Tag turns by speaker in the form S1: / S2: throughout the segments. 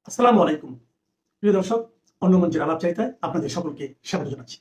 S1: আসসালামু আলাইকুম প্রিয় দর্শক, অন্য মঞ্চের আলাপচারিতায় আপনাদের সকলকে স্বাগত জানাচ্ছি।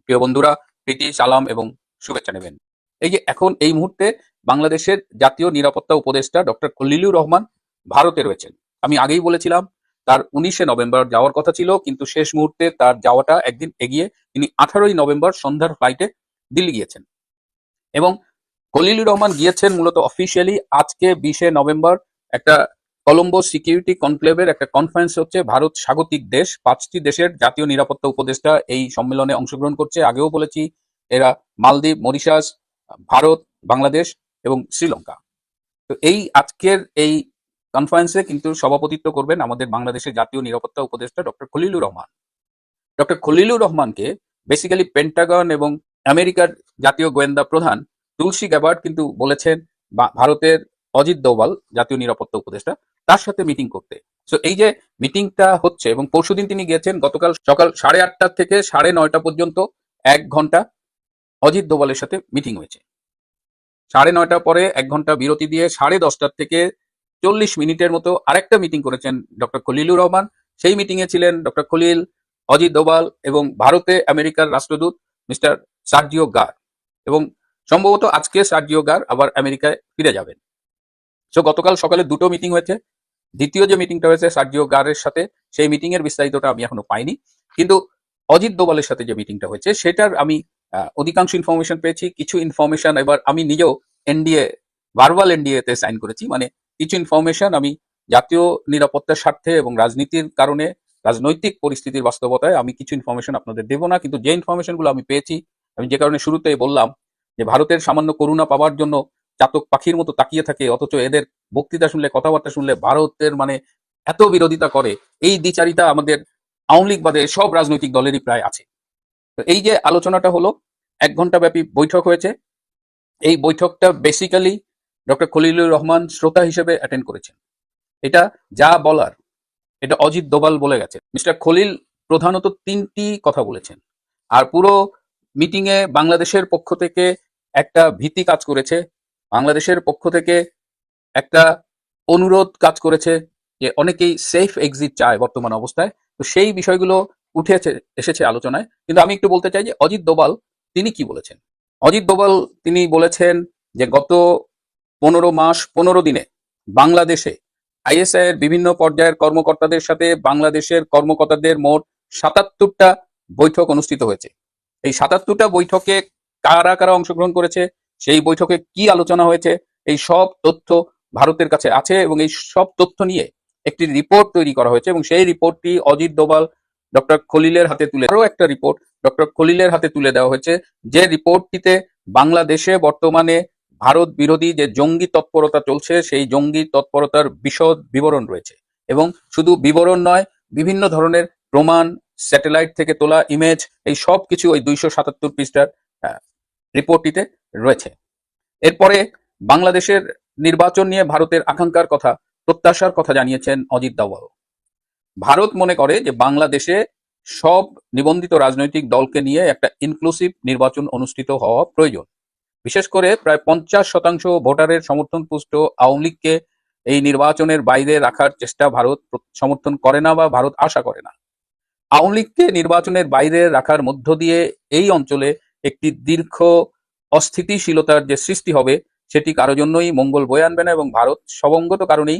S2: প্রিয় বন্ধুরা, প্রীতি সালাম এবং শুভেচ্ছা নেবেন। এই যে এখন এই মুহূর্তে বাংলাদেশের জাতীয় নিরাপত্তা উপদেষ্টা ডক্টর খলিলুর রহমান ভারতে রয়েছেন। আমি আগেই বলেছিলাম তার 19শে নভেম্বর যাওয়ার কথা ছিল, কিন্তু শেষ মুহূর্তে তার যাওয়াটা একদিন এগিয়ে তিনি 18ই নভেম্বর সন্ধ্যার ফ্লাইটে দিল্লি গিয়েছেন। এবং খলিলুর রহমান গিয়েছেন মূলত অফিসিয়ালি আজকে 20শে নভেম্বর একটা কলম্বো সিকিউরিটি কনক্লেভের একটা কনফারেন্স হচ্ছে। ভারত স্বাগতিক দেশ, 5টি দেশের জাতীয় নিরাপত্তা উপদেষ্টা এই সম্মেলনে অংশগ্রহণ করছে। আগেও বলেছি এরা মালদ্বীপ, মরিশাস, ভারত, বাংলাদেশ এবং শ্রীলঙ্কা। তো এই আজকের এই কনফারেন্সে কিন্তু সভাপতিত্ব করবেন আমাদের বাংলাদেশের জাতীয় নিরাপত্তা উপদেষ্টা ডক্টর খলিলুর রহমান। ডক্টর খলিলুর রহমানকে বেসিক্যালি পেন্টাগন এবং আমেরিকার জাতীয় গোয়েন্দা প্রধান তুলসী গ্যাবার্ড কিন্তু বলেছেন ভারতের অজিত দোভাল জাতীয় নিরাপত্তা উপদেষ্টা তার সাথে মিটিং করতে। সো এই যে মিটিংটা হচ্ছে, এবং পরশুদিন তিনি গিয়েছেন, গতকাল সকাল 8:30 থেকে 9:30 পর্যন্ত 1 ঘন্টা অজিত দোভালের সাথে মিটিং হয়েছে। 9:30 পরে 1 ঘন্টা বিরতি দিয়ে 10:30 থেকে 40 মিনিটের মতো আরেকটা মিটিং করেছেন ডক্টর খলিলুর রহমান। সেই মিটিং এ ছিলেন ডক্টর খলিল, অজিত দোভাল এবং ভারতে আমেরিকার রাষ্ট্রদূত মিস্টার সার্জিও গার। এবং সম্ভবত আজকে সার্জিও গার আবার আমেরিকায় ফিরে যাবেন। সো গতকাল সকালে দুটো মিটিং হয়েছে। দ্বিতীয় যে মিটিংটা হয়েছে সার্জিও গারের সাথে, সেই মিটিং এর বিস্তারিতটা আমি এখনো পাইনি, কিন্তু অজিত দোভালের সাথে যে মিটিংটা হয়েছে সেটার আমি অধিকাংশ ইনফরমেশন পেয়েছি। কিছু ইনফরমেশন এবার আমি নিজেও এনডিএ, ভার্বাল এনডিএ তে সাইন করেছি, মানে কিছু ইনফরমেশন আমি জাতীয় নিরাপত্তার স্বার্থে এবং রাজনীতির কারণে, রাজনৈতিক পরিস্থিতির বাস্তবতায় আমি কিছু ইনফরমেশন আপনাদের দেবো না, কিন্তু যে ইনফরমেশন গুলো আমি পেয়েছি, আমি যে কারণে শুরুতেই বললাম যে ভারতের সামান্য করুণা পাওয়ার জন্য চাতক পাখির মতো তাকিয়ে থাকে, অথচ এদের বক্তৃতা শুনলে, কথাবার্তা শুনলে ভারতের মানে এত বিরোধিতা করে, এই দ্বিচারিতা আমাদের আওয়ামী লীগ বাদে সব রাজনৈতিক দলেরই প্রায় আছে। তো এই যে আলোচনাটা হলো, 1 ঘন্টা ব্যাপী বৈঠক হয়েছে। এই বৈঠকটা বেসিক্যালি ডক্টর খলিলুর রহমান শ্রোতা হিসেবে অ্যাটেন্ড করেছেন। এটা যা বলার এটা অজিত দোভাল বলে গেছে। মিস্টার খলিল প্রধানত 3টি কথা বলেছেন। আর পুরো মিটিং এ বাংলাদেশের পক্ষ থেকে একটা ভীতি কাজ করেছে, বাংলাদেশের পক্ষ থেকে একটা অনুরোধ কাজ করেছে যে অনেকেই সেফ এক্সিট চায় বর্তমান অবস্থায়। তো সেই বিষয়গুলো উঠে এসেছে আলোচনায়। কিন্তু আমি একটু বলতে চাই যে অজিত দোভাল তিনি কি বলেছেন। অজিত দোভাল তিনি বলেছেন যে গত 15 মাস 15 দিনে বাংলাদেশে আইএসআই এর বিভিন্ন পর্যায়ের কর্মকর্তাদের সাথে বাংলাদেশের কর্মকর্তাদের মোট 77টা বৈঠক অনুষ্ঠিত হয়েছে। এই 77টা বৈঠকে কারা কারা অংশগ্রহণ করেছে, সেই বৈঠকে কি আলোচনা হয়েছে, এই সব তথ্য ভারতের কাছে আছে। এবং এই সব তথ্য নিয়ে একটি রিপোর্ট তৈরি করা হয়েছে, এবং সেই রিপোর্টটি অজিত দোভাল ডক্টর খলিলের হাতে তুলে, আরো একটা রিপোর্ট ডক্টর খলিলের হাতে তুলে দেওয়া হয়েছে, যে রিপোর্টটিতে বাংলাদেশে বর্তমানে ভারত বিরোধী যে জঙ্গি তৎপরতা চলছে সেই জঙ্গি তৎপরতার বিশদ বিবরণ রয়েছে। এবং শুধু বিবরণ নয়, বিভিন্ন ধরনের প্রমাণ, স্যাটেলাইট থেকে তোলা ইমেজ, এই সব কিছু ওই 277 পৃষ্ঠার রিপোর্টটিতে রয়েছে। এরপরে বাংলাদেশের নির্বাচন নিয়ে ভারতের আকাঙ্ক্ষার কথা, প্রত্যাশার কথা জানিয়েছেন অজিত দোভাল। ভারত মনে করে যে বাংলাদেশে সব নিবন্ধিত রাজনৈতিক দলকে নিয়ে একটা ইনক্লুসিভ নির্বাচন অনুষ্ঠিত হওয়া প্রয়োজন। বিশেষ করে প্রায় 50% ভোটারের সমর্থন পুষ্ট আওয়ামী লীগকে এই নির্বাচনের বাইরে রাখার চেষ্টা ভারত সমর্থন করে না বা ভারত আশা করে না। আওয়ামী লীগকে নির্বাচনের বাইরে রাখার মধ্য দিয়ে এই অঞ্চলে একটি দীর্ঘ অস্থিতিশীলতার যে সৃষ্টি হবে সেটি কারো জন্যই মঙ্গল বয়ে আনবে না, এবং ভারত সবঙ্গত কারণেই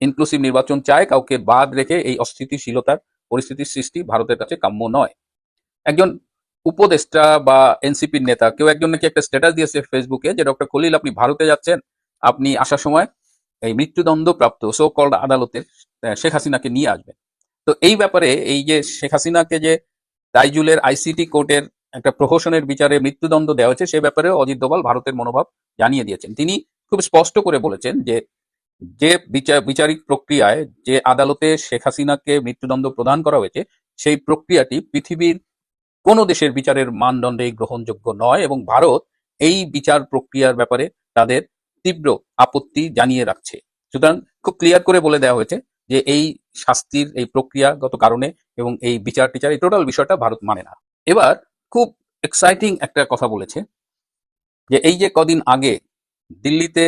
S2: ইনক্লুসিভ নির্বাচন চায়। কাউকে বাদ রেখে এই অস্থিতিশীলতার পরিস্থিতির সৃষ্টি ভারতের কাছে কাম্য নয়। একজন উপদেষ্টা বা এনসিপির নেতা কেউ একজন নাকি একটা স্ট্যাটাস দিয়েছে ফেসবুকে যে ডক্টর খলিল আপনি ভারতে যাচ্ছেন, আপনি আসার সময় এই মৃত্যুদণ্ড প্রাপ্ত সো কল্ড আদালতের শেখ হাসিনাকে নিয়ে আসবেন। তো এই ব্যাপারে এই যে শেখ হাসিনাকে যে তাইজুলের আইসিটি কোর্টের একটা প্রহসনের বিচারে মৃত্যুদণ্ড দেওয়া হয়েছে, সে ব্যাপারে অজিত দোভাল ভারতের মনোভাব জানিয়ে দিয়েছেন। তিনি খুব স্পষ্ট করে বলেছেন যে যে বিচারিক প্রক্রিয়ায় যে আদালতে শেখ হাসিনাকে মৃত্যুদণ্ড প্রদান করা হয়েছে সেই প্রক্রিয়াটি পৃথিবীর কোন দেশের বিচারের মানদণ্ডে গ্রহণযোগ্য নয়, এবং ভারত এই বিচার প্রক্রিয়ার ব্যাপারে তাদের তীব্র আপত্তি জানিয়ে রাখছে। সুতরাং খুব ক্লিয়ার করে বলে দেওয়া হয়েছে যে এই শাস্তির এই প্রক্রিয়াগত কারণে এবং এই বিচার টিচার এই টোটাল বিষয়টা ভারত মানে না। এবার খুব এক্সাইটিং একটা কথা বলেছে যে এই যে কদিন আগে দিল্লিতে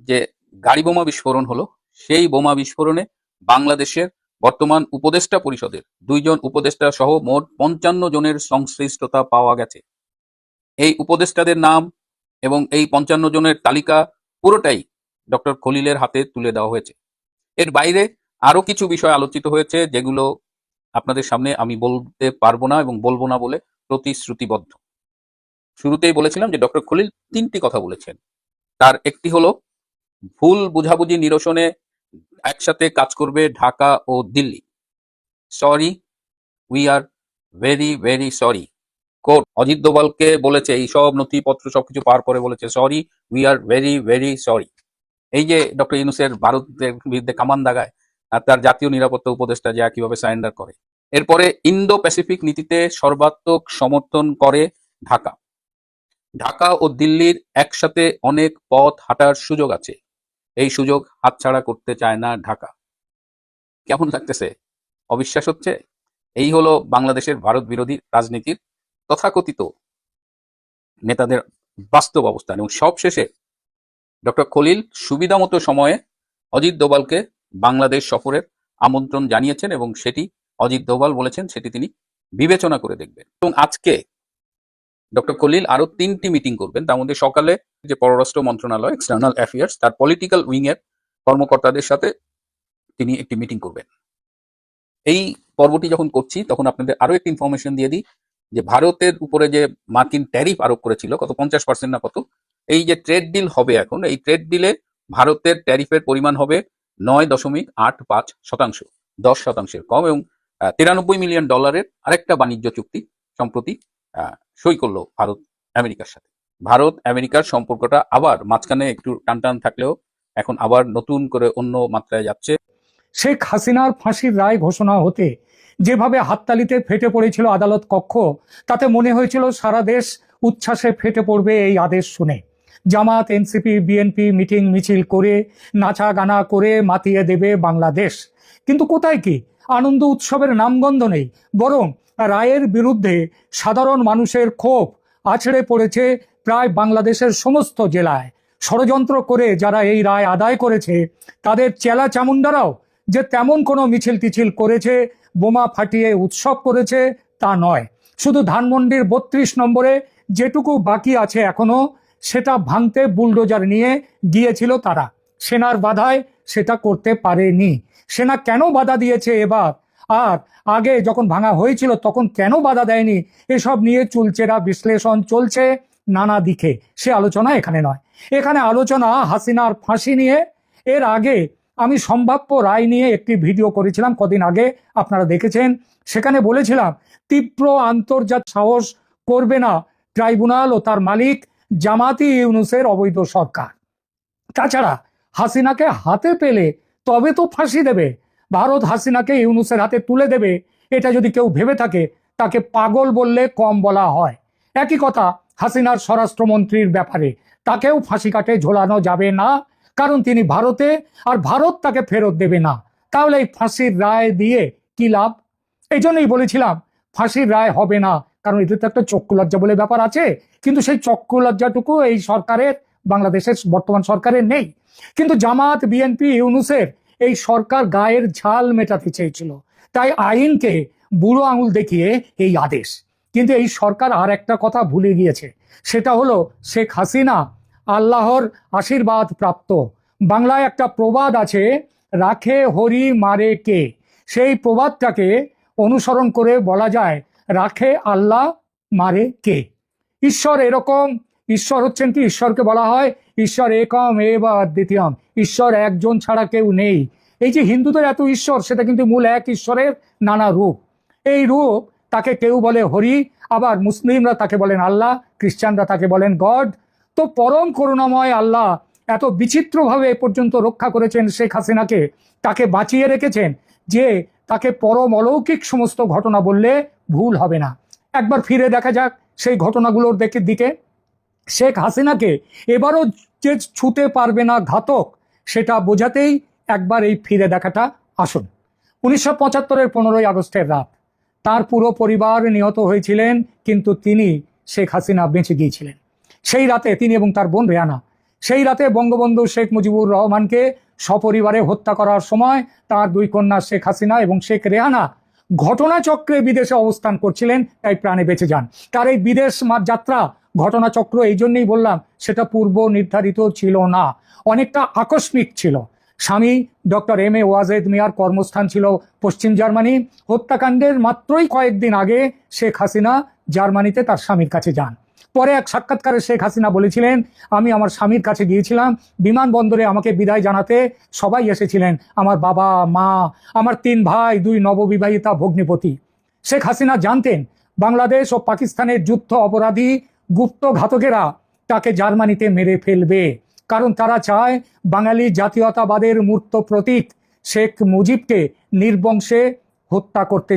S2: যে গাড়ি বোমা বিস্ফোরণ হলো, সেই বোমা বিস্ফোরণে বাংলাদেশের বর্তমান উপদেষ্টা পরিষদের 2 জন উপদেষ্টা সহ মোট 55 জনের সংশ্লিষ্টতা পাওয়া গেছে। এই উপদেষ্টাদের নাম এবং এই 55 জনের তালিকা পুরোটাই ডক্টর খলিলের হাতে তুলে দেওয়া হয়েছে। এর বাইরে আরো কিছু বিষয় আলোচিত হয়েছে, যেগুলো আপনাদের সামনে আমি বলতে পারবো না এবং বলবো না বলে প্রতিশ্রুতিবদ্ধ। শুরুতেই বলেছিলাম যে ডক্টর খলিল 3টি কথা বলেছেন। তার একটি হলো ভুল বুঝাবুঝি নিরসনে একসাথে কাজ করবে ঢাকা ও Delhi. Sorry, we are very very sorry. Court Ajit দোভালকে বলেছে, এই সব নথিপত্র সবকিছু পার করে বলেছে, sorry, we are very very sorry. এই যে ডক্টর ইউনূসের ভারতের বিরুদ্ধে কামান দাগায় আর তার জাতীয় নিরাপত্তা উপদেষ্টা যা কিভাবে সারেন্ডার করে। এরপরে ইন্দো প্যাসিফিক নীতিতে সর্বাত্মক সমর্থন করে ঢাকা। ঢাকা ও দিল্লির একসাথে অনেক পথ হাঁটার সুযোগ আছে, এই সুযোগ হাতছাড়া করতে চায় না ঢাকা। কেমন লাগতেছে? অবিশ্বাস হচ্ছে? এই হলো বাংলাদেশের ভারত বিরোধী রাজনীতির তথাকথিত নেতাদের বাস্তব অবস্থান। এবং সবশেষে ডক্টর খলিল সুবিধামতো সময়ে অজিত দোভালকে বাংলাদেশ সফরের আমন্ত্রণ জানিয়েছেন এবং সেটি অজিত দোভাল বলেছেন সেটি তিনি বিবেচনা করে দেখবেন। এবং আজকে ডক্টর খলিল আরো 3টি মিটিং করবেন। তার মধ্যে সকালে যে পররাষ্ট্র মন্ত্রণালয় এক্সটার্নাল অ্যাফেয়ার্স তার পলিটিক্যাল উইং এর কর্মকর্তাদের সাথে তিনি একটি মিটিং করবেন। এই পর্বটি যখন করছি তখন আপনাদের আরো একটি ইনফরমেশন দিয়ে দিই যে ভারতের উপরে যে মার্কিন ট্যারিফ আরোপ করেছিল কত 50% না কত, এই যে ট্রেড ডিল হবে এখন, এই ট্রেড ডিলে ভারতের ট্যারিফের পরিমাণ হবে 9.85%, 10%-এর কম। এবং $93 মিলিয়ন আরেকটা বাণিজ্য চুক্তি সম্প্রতি সই করলো ভারত আমেরিকার সাথে। ভারত আমেরিকার সম্পর্কটা আবার মাঝখানে একটু টানটান থাকলেও এখন আবার নতুন করে অন্য মাত্রায় যাচ্ছে।
S3: শেখ হাসিনার ফাঁসির রায় ঘোষণা হতে যেভাবে হাততালিতে ফেটে পড়েছিল আদালত কক্ষ, তাতে মনে হয়েছিল সারা দেশ উচ্ছ্বাসে ফেটে পড়বে এই আদেশ শুনে। জামাত, এনসিপি, বিএনপি মিটিং মিছিল করে নাচা গানা করে মাতিয়ে দেবে বাংলাদেশ। কিন্তু কোথায় কি আনন্দ উৎসবের নামগন্ধ নেই, বরং রায়ের বিরুদ্ধে সাধারণ মানুষের ক্ষোভ আছড়ে পড়েছে প্রায় বাংলাদেশের সমস্ত জেলায়। ষড়যন্ত্র করে যারা এই রায় আদায় করেছে তাদের চেলা চামুন্ডারাও যে তেমন কোনো মিছিল টিছিল করেছে, বোমা ফাটিয়ে উৎসব করেছে তা নয়। শুধু ধানমন্ডির 32 নম্বরে যেটুকু বাকি আছে এখনো, সেটা ভাঙতে বুলডোজার নিয়ে গিয়েছিল তারা। সেনার বাধায় সেটা করতে পারেনি। সেনা কেন বাধা দিয়েছে এবার, আর আগে যখন ভাঙা হয়েছিল তখন কেন বাধা দেয়নি, এসব নিয়ে চুলচেরা বিশ্লেষণ চলছে নানা দিকে। সে আলোচনা এখানে নয়। এখানে আলোচনা হাসিনার ফাঁসি নিয়ে। এর আগে আমি সম্ভাব্য রায় নিয়ে একটি ভিডিও করেছিলাম কদিন আগে, আপনারা দেখেছেন। সেখানে বলেছিলাম তীব্র আন্তর্জাতিক সাহস করবে না ট্রাইব্যুনাল ও তার মালিক জামাতি ইউনূসের অবৈধ সরকার। তাছাড়া হাসিনাকে হাতে পেলে তবে তো ফাঁসি দেবে। ভারত হাসিনাকে ইউনূসের হাতে তুলে দেবে, এটা যদি কেউ ভেবে থাকে তাকে পাগল বললে কম বলা হয়। একই কথা হাসিনার স্বরাষ্ট্রমন্ত্রীর ব্যাপারে, তাকেও ফাঁসি কাটে ঝোলানো যাবে না, কারণ তিনি ভারতে, আর ভারত তাকে ফেরত দেবে না। তাহলে এই ফাঁসির রায় দিয়ে কি লাভ? এই জন্যই বলেছিলাম ফাঁসির রায় হবে না, কারণ এতে তো একটা চক্ষু লজ্জা বলে ব্যাপার আছে। কিন্তু সেই চক্ষু লজ্জাটুকু এই সরকারের, বাংলাদেশের বর্তমান সরকারের নেই। কিন্তু জামাত, বিএনপি, ইউনূসের এই সরকার গায়ের ঝাল মেটাতে চেয়েছিল, তাই আইনকে বুড়ো আঙুল দেখিয়ে এই আদেশ। কিন্তু এই সরকার আর একটা কথা ভুলে গিয়েছে, সেটা হলো শেখ হাসিনা আল্লাহর আশীর্বাদ প্রাপ্ত। বাংলায় একটা প্রবাদ আছে, রাখে হরি মারে কে। সেই প্রবাদটাকে অনুসরণ করে বলা যায়, রাখে আল্লাহ মারে কে। ঈশ্বর এরকম, ঈশ্বর হচ্ছেন কি, ঈশ্বরকে বলা হয় ঈশ্বর একম এব অদ্বিতীয়ম, ঈশ্বর একজন ছাড়া কেউ নেই। এই যে হিন্দুদের এত ঈশ্বর, সেটা কিন্তু মূল এক ঈশ্বরের নানা রূপ। এই রূপ, তাকে কেউ বলে হরি, আবার মুসলিমরা তাকে বলেন আল্লাহ, খ্রিস্টানরা তাকে বলেন গড। তো পরম করুণাময় আল্লাহ এত বিচিত্রভাবে এ পর্যন্ত রক্ষা করেছেন শেখ হাসিনাকে, তাকে বাঁচিয়ে রেখেছেন, যে তাকে পরম অলৌকিক সমস্ত ঘটনা বললে ভুল হবে না। একবার ফিরে দেখা যাক সেই ঘটনাগুলোর দিকে। শেখ হাসিনাকে এবারও যে ছুতে পারবে না ঘাতক, সেটা বোঝাতেই একবার এই ফিরে দেখাটা আসুন। 1975-এর 15ই আগস্টের রাত, তার পুরো পরিবার নিহত হয়েছিলেন, কিন্তু তিনি, শেখ হাসিনা, বেঁচে গিয়েছিলেন। সেই রাতে তিনি এবং তার বোন রেহানা, সেই রাতে বঙ্গবন্ধু শেখ মুজিবুর রহমানকে সপরিবারে হত্যা করার সময় তার দুই কন্যা শেখ হাসিনা এবং শেখ রেহানা ঘটনাচক্রে বিদেশে অবস্থান করছিলেন, তাই প্রাণে বেঁচে যান। তার এই বিদেশ যাত্রা ঘটনাচক্র এই জন্যই বললাম, সেটা পূর্ব নির্ধারিত ছিল না, অনেকটা আকস্মিক ছিল। স্বামী ডক্টর এম এ ওয়াজেদ মিয়ার কর্মস্থান ছিল পশ্চিম জার্মানি। হত্যাকাণ্ডের মাত্রই কয়েকদিন আগে শেখ হাসিনা জার্মানিতে তার স্বামীর কাছে যান। পরে এক সাক্ষাৎকারে শেখ হাসিনা বলেছিলেন, আমি আমার স্বামীর কাছে গিয়েছিলাম, বিমানবন্দরে আমাকে বিদায় জানাতে সবাই এসেছিলেন, আমার বাবা মা, আমার 3 ভাই, 2 নববিবাহিতা ভগ্নিপতি। শেখ হাসিনা জানতেন বাংলাদেশ ও পাকিস্তানের যুদ্ধ অপরাধী গুপ্ত ঘাতকেরা তাকে জার্মানিতে মেরে ফেলবে, কারণ তারা চায় বাঙালি জাতীয়তাবাদের মূর্ত প্রতীক শেখ মুজিবকে নির্বংশে হত্যা করতে